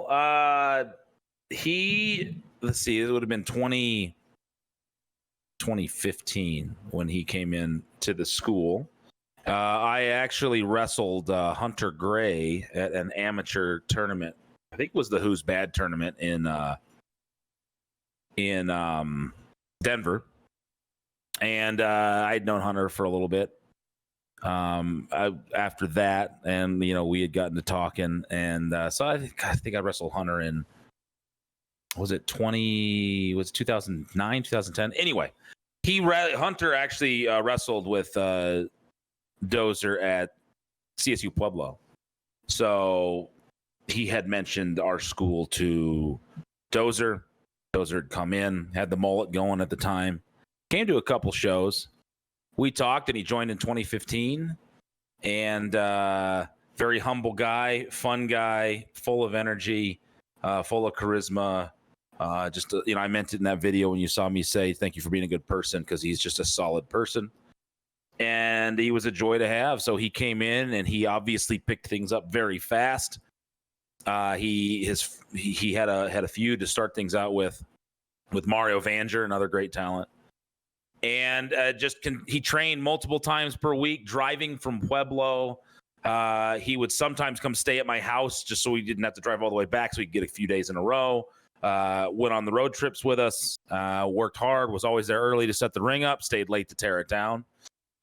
Well, let's see, it would have been 2015 when he came in to the school. I actually wrestled Hunter Gray at an amateur tournament. I think it was the Who's Bad tournament in Denver. And I'd known Hunter for a little bit. After that, and we had gotten to talking, and so I think I wrestled Hunter in, was it 2009, 2010? Anyway, Hunter actually wrestled with Dozer at CSU Pueblo. So he had mentioned our school to Dozer. Dozer had come in, had the mullet going at the time, came to a couple shows. We talked, and he joined in 2015. And very humble guy, fun guy, full of energy, full of charisma. I meant it in that video when you saw me say thank you for being a good person, because he's just a solid person. And he was a joy to have. So he came in, and he obviously picked things up very fast. He had a feud to start things out with Mario Vanger, another great talent. And he trained multiple times per week, driving from Pueblo. He would sometimes come stay at my house just so we didn't have to drive all the way back, so we could get a few days in a row. Went on the road trips with us, worked hard, was always there early to set the ring up, stayed late to tear it down.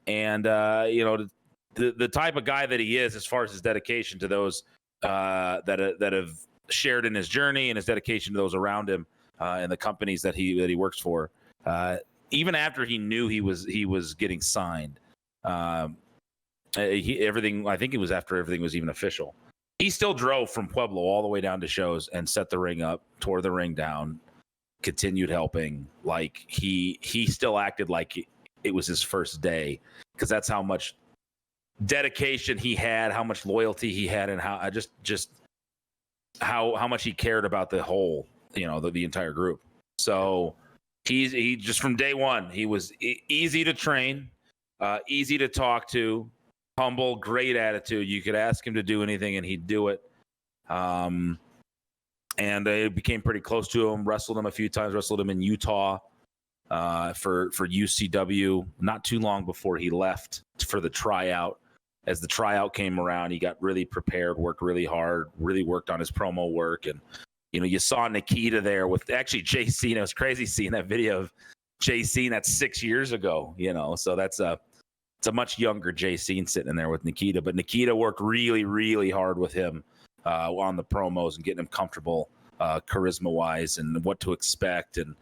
And, the type of guy that he is, as far as his dedication to those that have shared in his journey, and his dedication to those around him and the companies that he works for. Even after he knew he was getting signed, everything. I think it was after everything was even official. He still drove from Pueblo all the way down to shows and set the ring up, tore the ring down, continued helping. Like he still acted like it was his first day, because that's how much dedication he had, how much loyalty he had, and how just how much he cared about the whole, the entire group. So. He just from day one, he was easy to train, easy to talk to, humble, great attitude. You could ask him to do anything and he'd do it. And I became pretty close to him, wrestled him a few times, wrestled him in Utah for UCW not too long before he left for the tryout. As the tryout came around, he got really prepared, worked really hard, really worked on his promo work. And you saw Nikita there with actually JC. And it was crazy seeing that video of JC, and that's 6 years ago, so it's a much younger JC sitting in there with Nikita. But Nikita worked really, really hard with him on the promos and getting him comfortable charisma wise and what to expect. And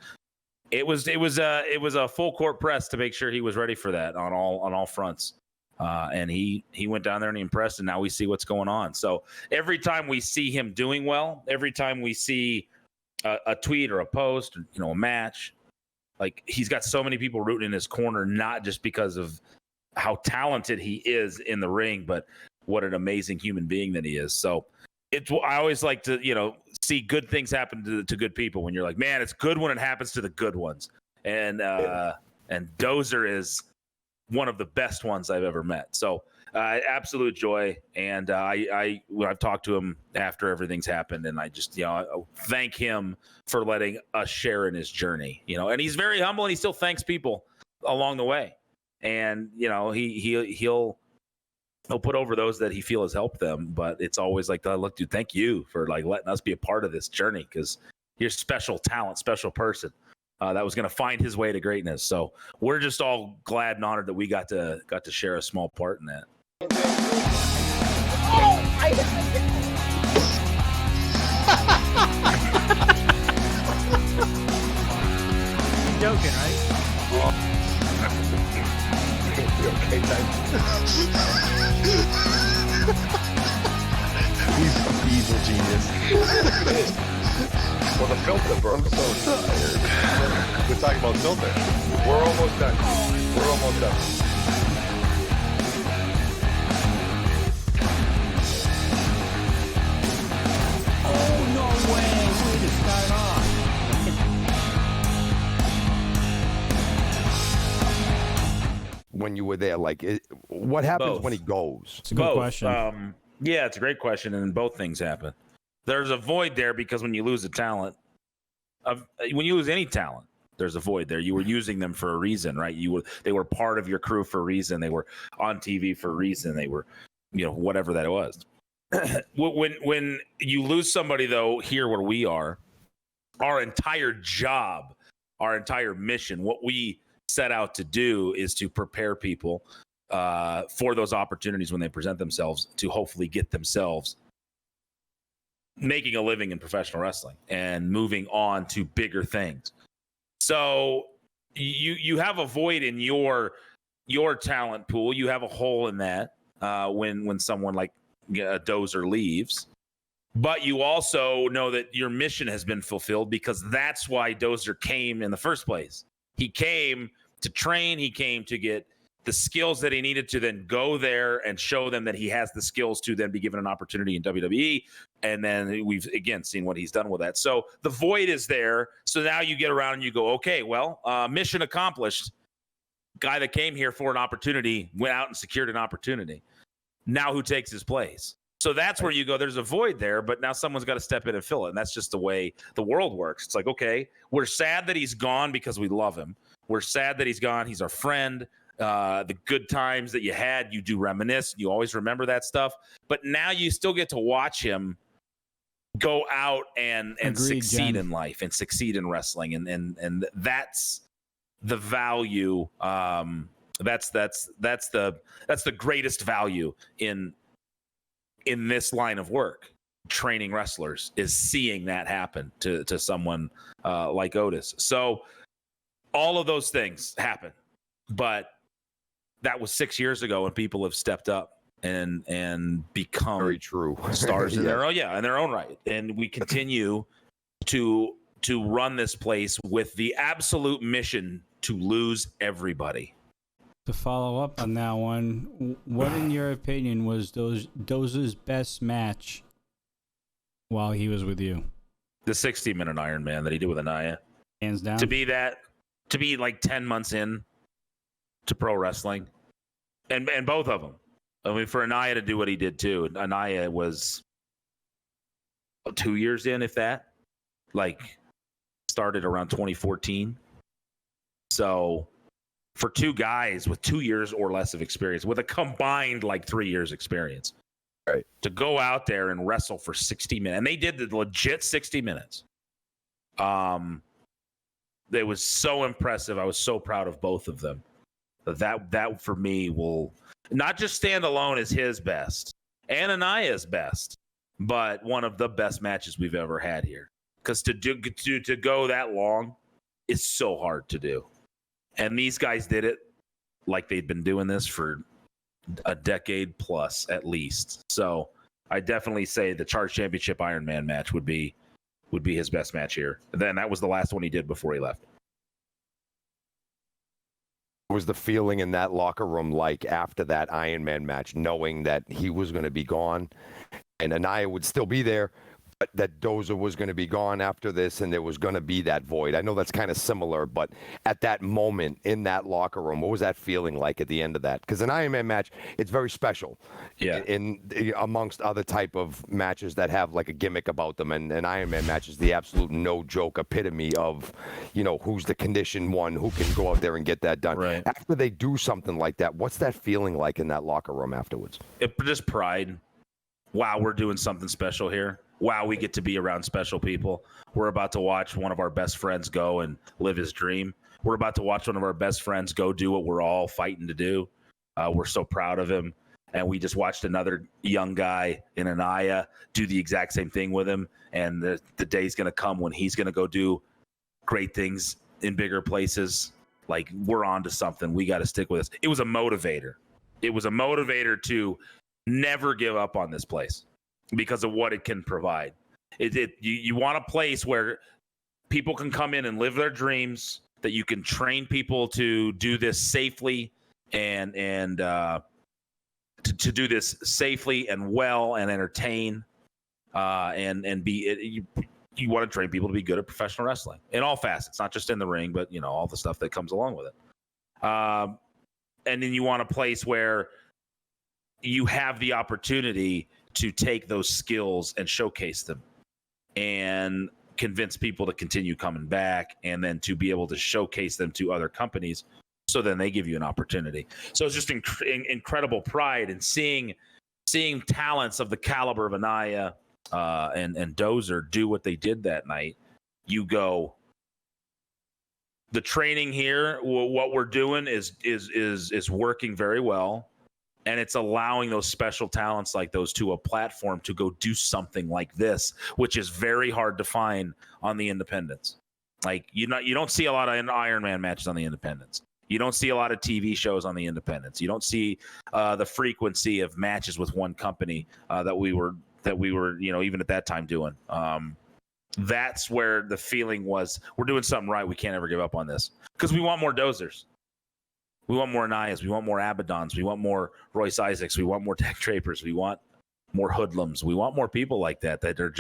it was a full court press to make sure he was ready for that on all fronts. And he went down there and he impressed, and now we see what's going on. So every time we see him doing well, every time we see a tweet or a post, or, a match, like he's got so many people rooting in his corner, not just because of how talented he is in the ring, but what an amazing human being that he is. So I always like to, see good things happen to good people when you're like, man, it's good when it happens to the good ones. And Dozer is one of the best ones I've ever met. So absolute joy. And I've talked to him after everything's happened, and I just, I thank him for letting us share in his journey, and he's very humble, and he still thanks people along the way. And, he'll put over those that he feels has helped them. But it's always like, look, dude, thank you for letting us be a part of this journey, because you're special talent, special person. That was going to find his way to greatness. So we're just all glad and honored that we got to share a small part in that. Oh, You're joking, right? Okay, he's an evil genius. Well, the filter, bro. I'm so tired. We're talking about filter. We're almost done. Oh, no way. Way to start off. When you were there, what happens when he goes? It's a good question. Yeah, it's a great question, and both things happen. there's a void there because when you lose a talent, when you lose any talent, there's a void there. You were using them for a reason, right? They were part of your crew for a reason. They were on TV for a reason. They were, whatever that was. When you lose somebody, though, here where we are, our entire job, our entire mission, what we set out to do is to prepare people for those opportunities when they present themselves to hopefully get themselves making a living in professional wrestling and moving on to bigger things. So you have a void in your talent pool. You have a hole in that when someone like Dozer leaves. But you also know that your mission has been fulfilled because that's why Dozer came in the first place. He came to train. He came to get the skills that he needed to then go there and show them that he has the skills to then be given an opportunity in WWE. And then we've, again, seen what he's done with that. So the void is there. So now you get around and you go, okay, well, mission accomplished. Guy that came here for an opportunity went out and secured an opportunity. Now who takes his place? So that's where you go, there's a void there, but now someone's got to step in and fill it. And that's just the way the world works. It's like, okay, we're sad that he's gone because we love him. We're sad that he's gone. He's our friend. The good times that you had, you do reminisce. You always remember that stuff. But now you still get to watch him go out and Agreed, succeed Jen. in life and succeed in wrestling. And that's the value. That's the greatest value in this line of work, training wrestlers, is seeing that happen to someone like Otis. So all of those things happen, but that was 6 years ago, and people have stepped up and become Very true. stars in Yeah. in their own right. And we continue to run this place with the absolute mission to lose everybody. To follow up on that one, what in your opinion was Dozer's best match while he was with you? The 60-minute Iron Man that he did with Anaya. Hands down. To be like 10 months in to pro wrestling, and both of them. I mean, for Anaya to do what he did too. Anaya was 2 years in, if that. Like, started around 2014. So for two guys with 2 years or less of experience, with a combined like 3 years experience, right, to go out there and wrestle for 60 minutes, and they did the legit 60 minutes. It was so impressive. I was so proud of both of them. That for me will not just stand alone as his best and Anaya's best, but one of the best matches we've ever had here. Because to go that long is so hard to do. And these guys did it like they'd been doing this for a decade plus at least. So I definitely say the Charge Championship Iron Man match would be his best match here. And then that was the last one he did before he left. What was the feeling in that locker room like after that Iron Man match, knowing that he was going to be gone and Anaya would still be there, but that Dozer was going to be gone after this and there was going to be that void? I know that's kind of similar, but at that moment in that locker room, what was that feeling like at the end of that? Because an Iron Man match, it's very special. Yeah. In amongst other type of matches that have like a gimmick about them, and an Iron Man match is the absolute no joke epitome of, who's the conditioned one who can go out there and get that done. Right. After they do something like that, what's that feeling like in that locker room afterwards? Just pride. Wow, we're doing something special here. Wow, we get to be around special people. We're about to watch one of our best friends go and live his dream. We're about to watch one of our best friends go do what we're all fighting to do. We're so proud of him. And we just watched another young guy in Anaya do the exact same thing with him. And the day's going to come when he's going to go do great things in bigger places. Like, we're on to something. We got to stick with this. It was a motivator. It was a motivator to never give up on this place because of what it can provide. You want a place where people can come in and live their dreams, that you can train people to do this safely and to do this safely and well and entertain and be. You want to train people to be good at professional wrestling in all facets, not just in the ring, but all the stuff that comes along with it. And then you want a place where you have the opportunity to take those skills and showcase them and convince people to continue coming back, and then to be able to showcase them to other companies, so then they give you an opportunity. So it's just incredible pride in seeing talents of the caliber of Anaya and Dozer do what they did that night. You go, the training here, what we're doing is working very well, and it's allowing those special talents like those to a platform to go do something like this, which is very hard to find on the independents. Like you don't see a lot of Iron Man matches on the independents. You don't see a lot of TV shows on the independents. You don't see the frequency of matches with one company that we were even at that time doing. That's where the feeling was, we're doing something right. We can't ever give up on this, because we want more Dozers. We want more Anayas. We want more Abaddons. We want more Royce Isaacs. We want more Tech Drapers. We want more Hoodlums. We want more people like that are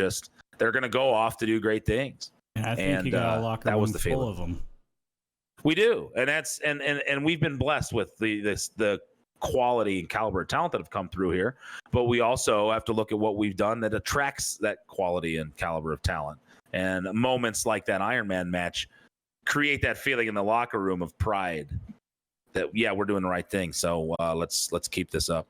they're going to go off to do great things. And I think you got a locker room full of them. We do, and that's and we've been blessed with the quality and caliber of talent that have come through here. But we also have to look at what we've done that attracts that quality and caliber of talent. And moments like that Iron Man match create that feeling in the locker room of pride that, yeah, we're doing the right thing. So let's keep this up.